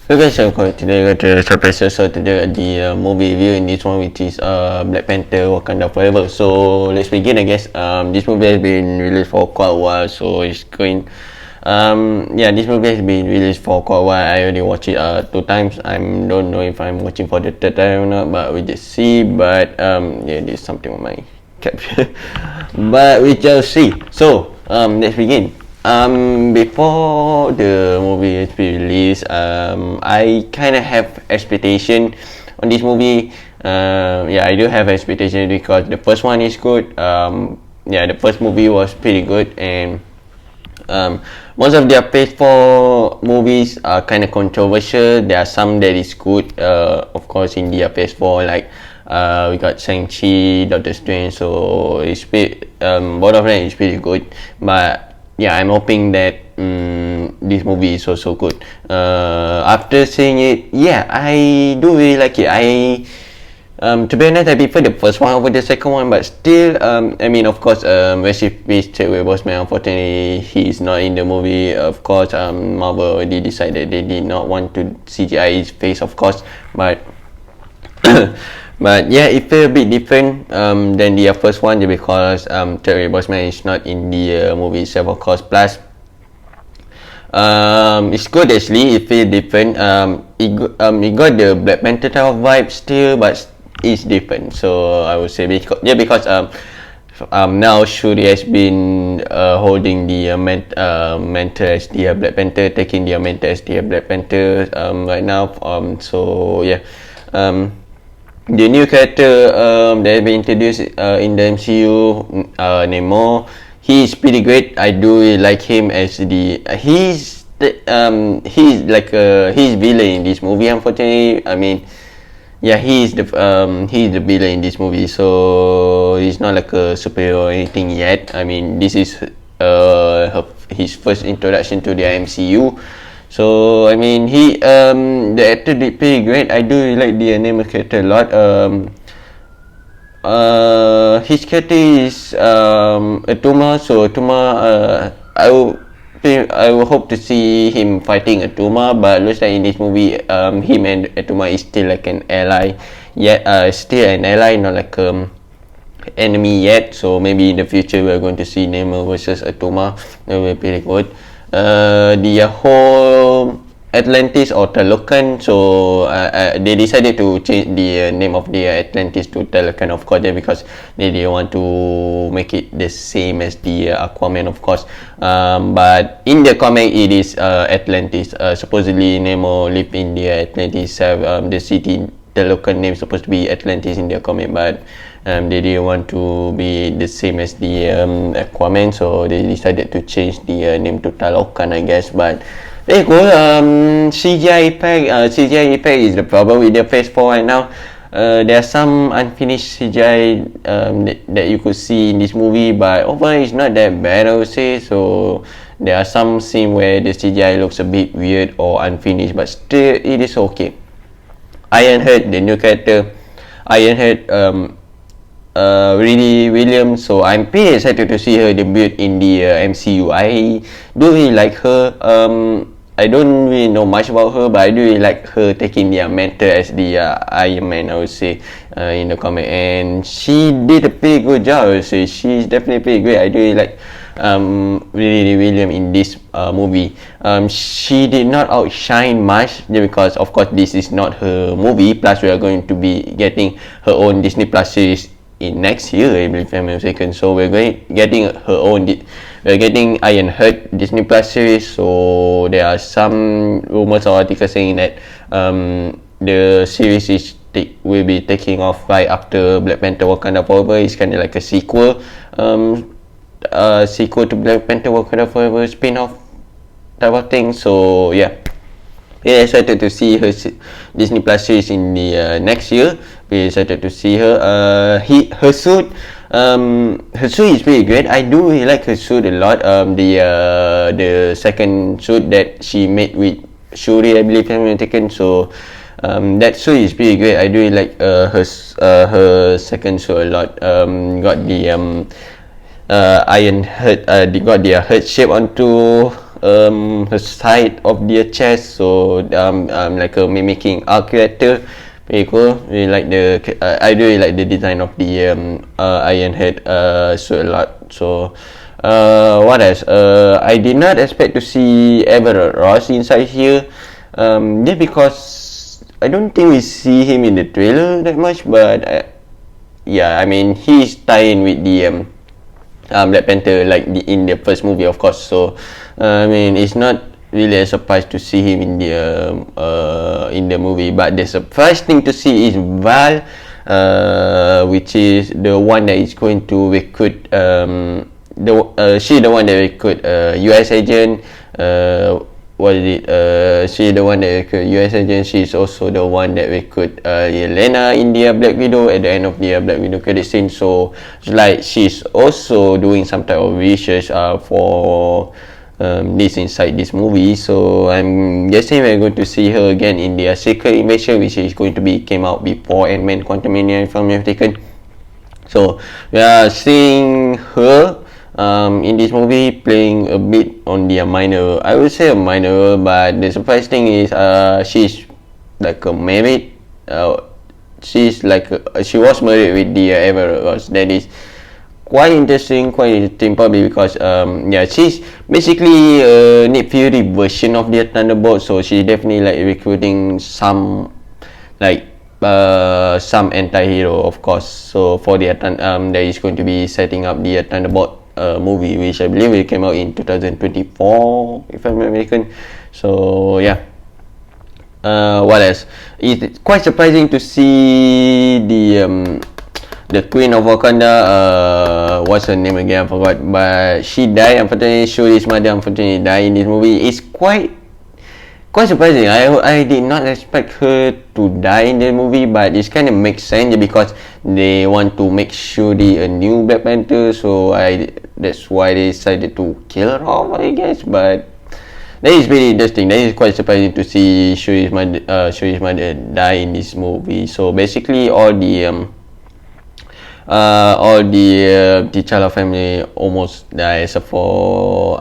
So guys, today I got a surprise episode today the movie review in this one, which is Black Panther Wakanda Forever. So let's begin, I guess. This movie has been released for quite a while, so it's going. Yeah, this movie has been released for quite a while. I already watched it 2 times. I don't know if I'm watching for the third time or not, but we just see. But yeah, there's something on my caption. But we shall see. So let's begin. Before the movie is released, I kind of have expectation on this movie. Yeah, I do have expectation because the first one is good. Yeah, the first movie was pretty good, and most of their PS4 movies are kind of controversial. There are some that is good, of course, in their PS4, like we got Shang-Chi, Doctor Strange, so it's both of them is pretty good. But yeah, I'm hoping that this movie is also good. After seeing it, yeah, I do really like it. To be honest, I prefer the first one over the second one, but still, I mean, of course, Wesley Chadwick Boseman, unfortunately, he's not in the movie. Of course, Marvel already decided they did not want to CGI his face, of course, but but yeah, it felt a bit different than the first one because Chadwick Boseman is not in the movie itself, of course. Plus, it's good actually. It feels different. It got the Black Panther type of vibe still, but it's different. So I would say because now Shuri has been holding the mentor as the Black Panther, taking the mentor as the Black Panther right now. So yeah, the new character that has been introduced in the MCU, Namor, he is pretty great. I do really like him as he's like he's villain in this movie. Unfortunately, I mean, yeah, he's the villain in this movie, so he's not like a superhero or anything yet. I mean, this is his first introduction to the MCU. So I mean, the actor did pretty great. I do really like the Namor character a lot. His character is Atuma. So Atuma, I will hope to see him fighting Atuma, but looks like in this movie, him and Atuma is still like an ally. Yet, still an ally, not like enemy yet. So maybe in the future we're going to see Namor versus Atuma. That will be pretty good. The whole Atlantis or Talokan, so they decided to change the name of the Atlantis to Talokan, of course, because they didn't want to make it the same as the Aquaman, of course. But in the comic, it is Atlantis. Supposedly, Nemo lived in the Atlantis. The city Talokan name is supposed to be Atlantis in the comic, but they didn't want to be the same as the Aquaman, so they decided to change the name to Talokan, I guess. But there you go. CGI effect is the problem with the Phase 4 right now. There are some unfinished CGI that you could see in this movie, but overall it's not that bad, I would say. So there are some scenes where the CGI looks a bit weird or unfinished, but still it is okay. Ironheart, the new character, Ironheart, really Williams, so I'm pretty excited to see her debut in the MCU. I do really like her. I don't really know much about her, but I do really like her taking the mentor as the Iron Man, I would say, in the comic, and she did a pretty good job. I would say she's definitely pretty great. I do really like really William in this movie. She did not outshine much because, of course, this is not her movie. Plus, we are going to be getting her own Disney Plus series in next year, I believe, if I'm not mistaken. So we're getting her own. We're getting Ironheart Disney Plus series. So there are some rumors or articles saying that the series will be taking off right after Black Panther Wakanda Forever. It's kind of like a sequel, to Black Panther Wakanda Forever spin-off type of thing. So yeah. We're excited to see her Disney Plus series in the next year. We're excited to see her. Her suit is pretty great. I do really like her suit a lot. The second suit that she made with Shuri, I believe, if I'm not mistaken. So that suit is pretty great. I do really like her second suit a lot. Got the Iron Heart. They got their heart shape onto her side of their chest, so like a mimicking our character. Pretty cool. Really like I really like the design of the Iron Head suit a lot. So what else? I did not expect to see Everett Ross inside here. Just because I don't think we see him in the trailer that much, but yeah, I mean he's tying with the Black Panther like in the first movie, of course. So I mean it's not really a surprise to see him in the movie, but the surprise thing to see is Val, which is the one that is going to recruit she the one that recruit US agent. What is it? She the one that recruit US agent. She's also the one that recruit Yelena in the Black Widow at the end of the Black Widow credit scene. So it's like she's also doing some type of research for this inside this movie. So I'm guessing we're going to see her again in the Secret Invasion, which is going to be came out before Ant-Man Quantumania, if I'm not mistaken. So we are seeing her in this movie playing a bit on the minor, I would say a minor, but the surprise thing is she's like a married, she was married with the Everett Ross. That is quite interesting probably because yeah, she's basically Nick Fury version of the Thunderbolt, so she's definitely like recruiting some like some anti-hero, of course. So for the that is going to be setting up the Thunderbolt movie, which I believe it came out in 2024, if I'm not mistaken. So yeah. What else? It's quite surprising to see the Queen of Wakanda. What's her name again? I forgot. But she died. Unfortunately, Shuri's mother unfortunately died in this movie. It's quite surprising. I did not expect her to die in the movie, but it kind of makes sense because they want to make Shuri a new Black Panther. So that's why they decided to kill her off, I guess. But that is really interesting. That is quite surprising to see Shuri's mother die in this movie. So basically, all the T'Challa family almost die except for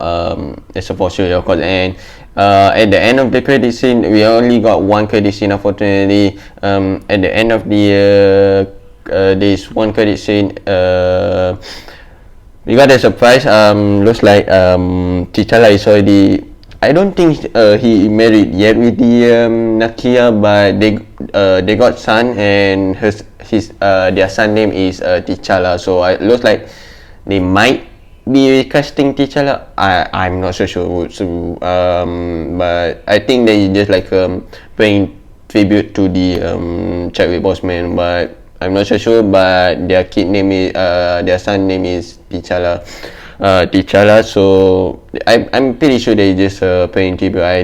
Shuri, of course. And at the end of the credit scene, we only got one credit scene, unfortunately. At the end of the this one credit scene, we got a surprise. Looks like T'Challa is already, I don't think he married yet with the Nakia, but they got son, and their son name is T'Challa. So it looks like they might be recasting T'Challa. I'm not so sure. So but I think they just like paying tribute to the Chadwick Boseman, but I'm not so sure. But their their son name is T'Challa. So I'm pretty sure they just paying tribute. I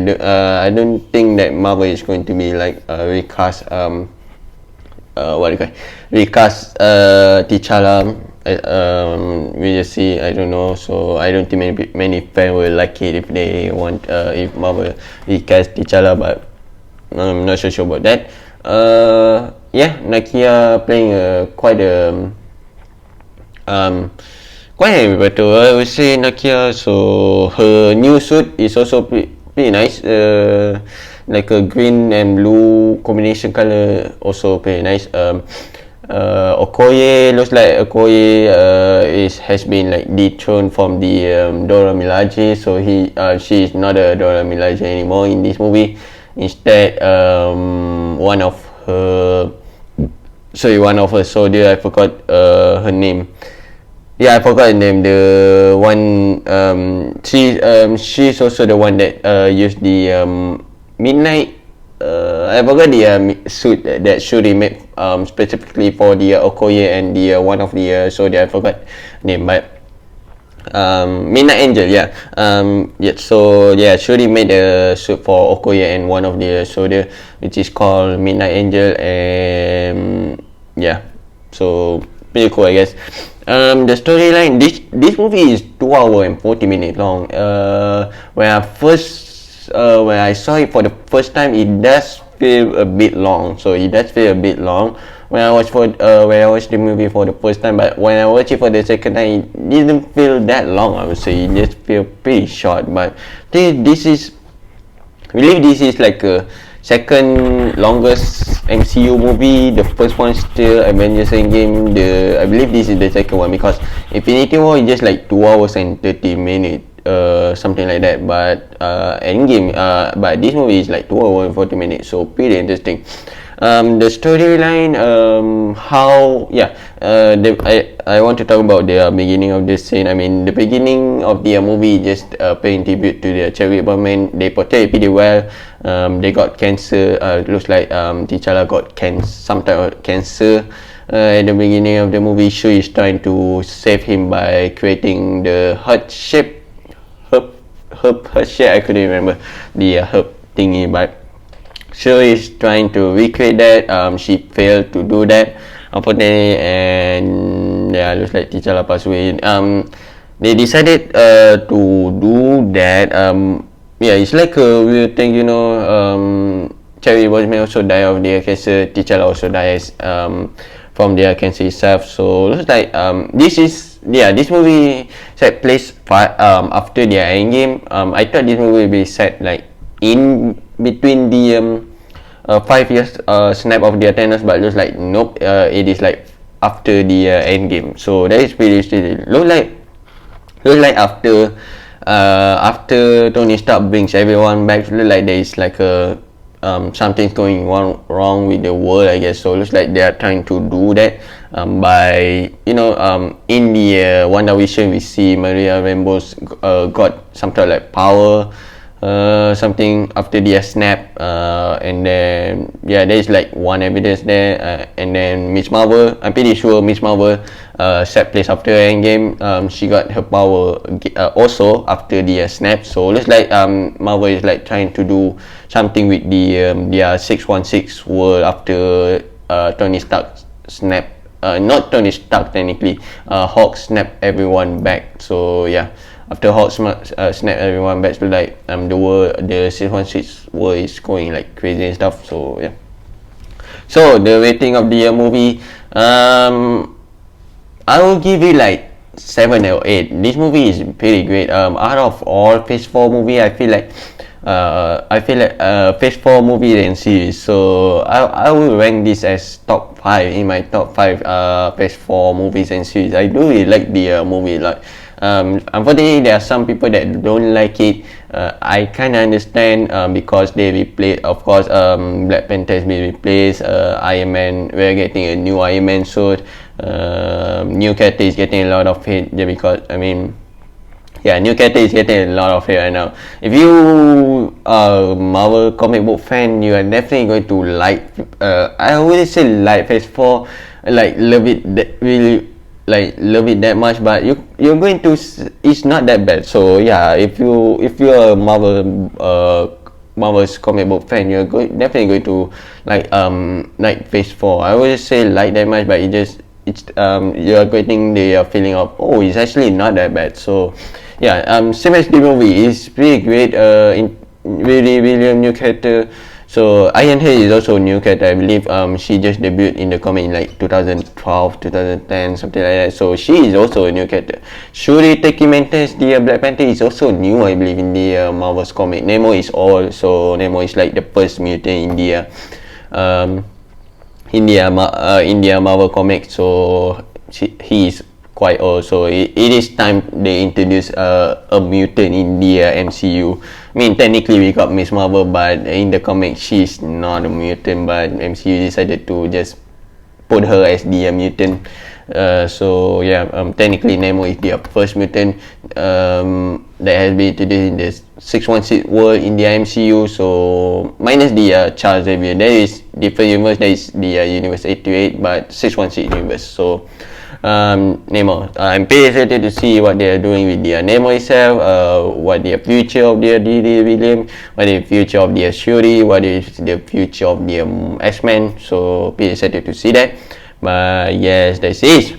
don't think that Marvel is going to be like recast recast T'Challa. We just see. I don't know. So I don't think many fans will like it if they want if Marvel recast T'Challa, but I'm not so sure about that. Yeah, Nakia playing quite an better, I would say, Nakia. So her new suit is also pretty nice. Like a green and blue combination color, also pretty nice. Okoye looks like has been like dethroned from the Dora Milaje, so she is not a Dora Milaje anymore in this movie. Instead, one of her soldier, I forgot her name. Yeah, I forgot her name. The one she's also the one that used the midnight. I forgot the suit that Shuri made specifically for the Okoye and the one of the soldier. I forgot name, but Midnight Angel. Yeah. Yeah. So yeah, Shuri made a suit for Okoye and one of the soldier, which is called Midnight Angel, and yeah. So pretty cool, I guess. The storyline. This movie is 2 hours and 40 minutes long. When I saw it for the first time, it does feel a bit long. when I watched the movie for the first time, but when I watched it for the second time, it didn't feel that long. I would say it just feel pretty short. But this is, I believe this is like a second longest MCU movie. The first one still Avengers Endgame. I believe this is the second one, because Infinity War is just like 2 hours and 30 minutes, something like that. But Endgame, but this movie is like 2 hours and 40 minutes, so pretty interesting. The storyline, I want to talk about the beginning of this scene. I mean, the beginning of the movie just paying tribute to the Chadwick Boseman. They portray pretty well. They got cancer. Looks like T'Challa got some type of cancer. At the beginning of the movie, Shuri is trying to save him by creating the heart shape. Herb shape. I couldn't remember the herb thingy, but Shuri is trying to recreate that. She failed to do that, unfortunately, and yeah, looks like T'Challa passed away. They decided to do that. It's like a weird thing, you know. Chadwick Boseman also died of their cancer. T'Challa also dies from their cancer itself. So looks like this movie set place after their endgame. I thought this movie will be set like in between the 5 years snap of their Thanos, but looks like nope, it is like after the end game. So that is pretty interesting. Look like after Tony Stark brings everyone back, look like there is like a something's going wrong with the world, I guess. So looks like they are trying to do that by, you know, in the WandaVision we see Maria Rambeau's got some sort of like power, something after their snap, and then there is like one evidence there, and then Miss Marvel, I'm pretty sure Miss Marvel set place after Endgame, she got her power also after the snap. So looks like Marvel is like trying to do something with their 616 world after Tony Stark snap, not Tony Stark technically, Hulk snap everyone back. So yeah, after Hulk snap everyone back, so like the 616 world is going like crazy and stuff. So yeah. So the rating of the movie, I will give it like 7 or 8. This movie is pretty great. Out of all Phase 4 movie, I feel like Phase 4 movie and series. So I will rank this as top 5 in my top 5 Phase 4 movies and series. I do really like the movie a lot. Unfortunately, there are some people that don't like it. I kind of understand, because they replaced, of course, Black Panther has been replaced. Iron Man, we're getting a new Iron Man suit. New character is getting a lot of hate just because, I mean, yeah, new character is getting a lot of hate right now. If you are a Marvel comic book fan, you are definitely going to like, I always say like Phase 4, like love it, really like love it that much, but you're going to, it's not that bad. So yeah, if you're a Marvel's comic book fan, you're definitely going to like Phase 4. I always say like that much, but you're getting the feeling of, oh, it's actually not that bad. So yeah, same as the movie, it's pretty great. In really a new character. So Ironhead is also a new character. I believe she just debuted in the comic in like 2012, 2010, something like that. So she is also a new character. Shuri Tekimente's the Black Panther is also new, I believe, in the Marvel's comic. Nemo is old, so Nemo is like the first mutant in the Marvel comic. So he is quite old. So it is time they introduce a mutant in the MCU. I mean, technically we got Miss Marvel, but in the comic she's not a mutant, but MCU decided to just put her as the mutant. So yeah, technically Nemo is the first mutant that has been introduced in the 616 world in the MCU. So minus the Charles Xavier, there is different universe. There is the universe 828, but 616 universe. So Nemo, I'm pretty excited to see what they are doing with the Nemo itself, what the future of the William, what the future of the Shuri, what is the future of the X-Men. So pretty excited to see that. But yes, that's it.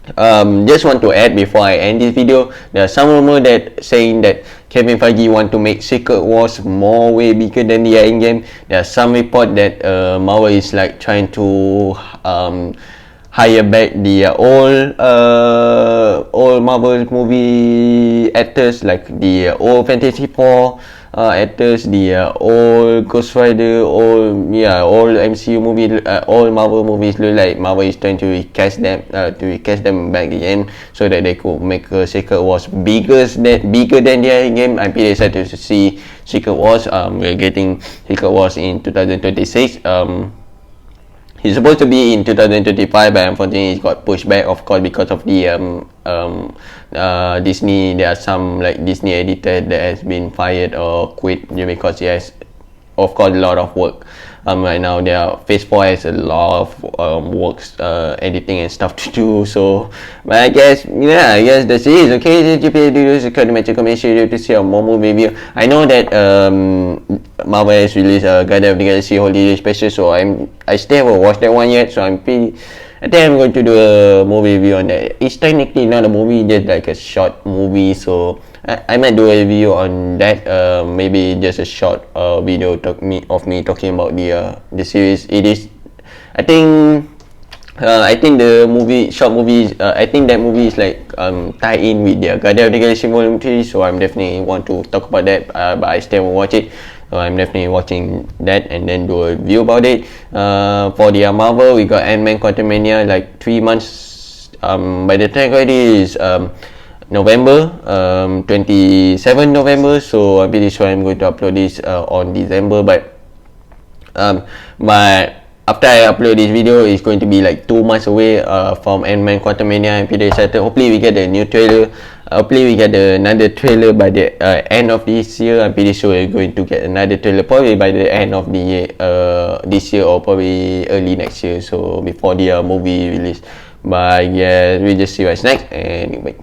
Just want to add before I end this video, there are some rumor that saying that Kevin Feige want to make Secret Wars more way bigger than the Endgame. There are some report that Marvel is like trying to hire back the old Marvel movie actors, like the old Fantasy Four actors, the old Ghost Rider, old MCU movie, all Marvel movies. Look like Marvel is trying to recast them back again, so that they could make Secret Wars bigger than their game. I'm pretty excited to see Secret Wars. We're getting Secret Wars in 2026. He's supposed to be in 2025, but unfortunately it got pushed back, of course, because of the Disney. There are some like Disney editor that has been fired or quit because he has, of course, a lot of work. Right now, Phase 4 has a lot of works, editing and stuff to do. So, but I guess the series okay. Make sure to see a more movie review. I know that Marvel has released a Guardians of the Galaxy Holiday Special, so I still haven't watched that one yet. So I think I'm going to do a movie review on that. It's technically not a movie, just like a short movie. So I might do a review on that. Maybe just a short video of me talking about the series. It is, I think the short movie. I think that movie is like tie in with the Guardians of the Galaxy Volume 3. So I'm definitely want to talk about that. But I still haven't watched it. So I'm definitely watching that and then do a review about it. For the Marvel, we got Ant-Man Quantumania like 3 months. By the time it is November, 27 November. So I'm pretty sure I'm going to upload this on December. But after I upload this video, it's going to be like 2 months away from Ant-Man Quantumania. I'm pretty excited. Hopefully we get a new trailer. Hopefully we get another trailer by the end of this year. I'm pretty sure we're going to get another trailer probably by the end of the year, this year, or probably early next year. So before the movie release. But yeah, we'll just see what's next, and bye.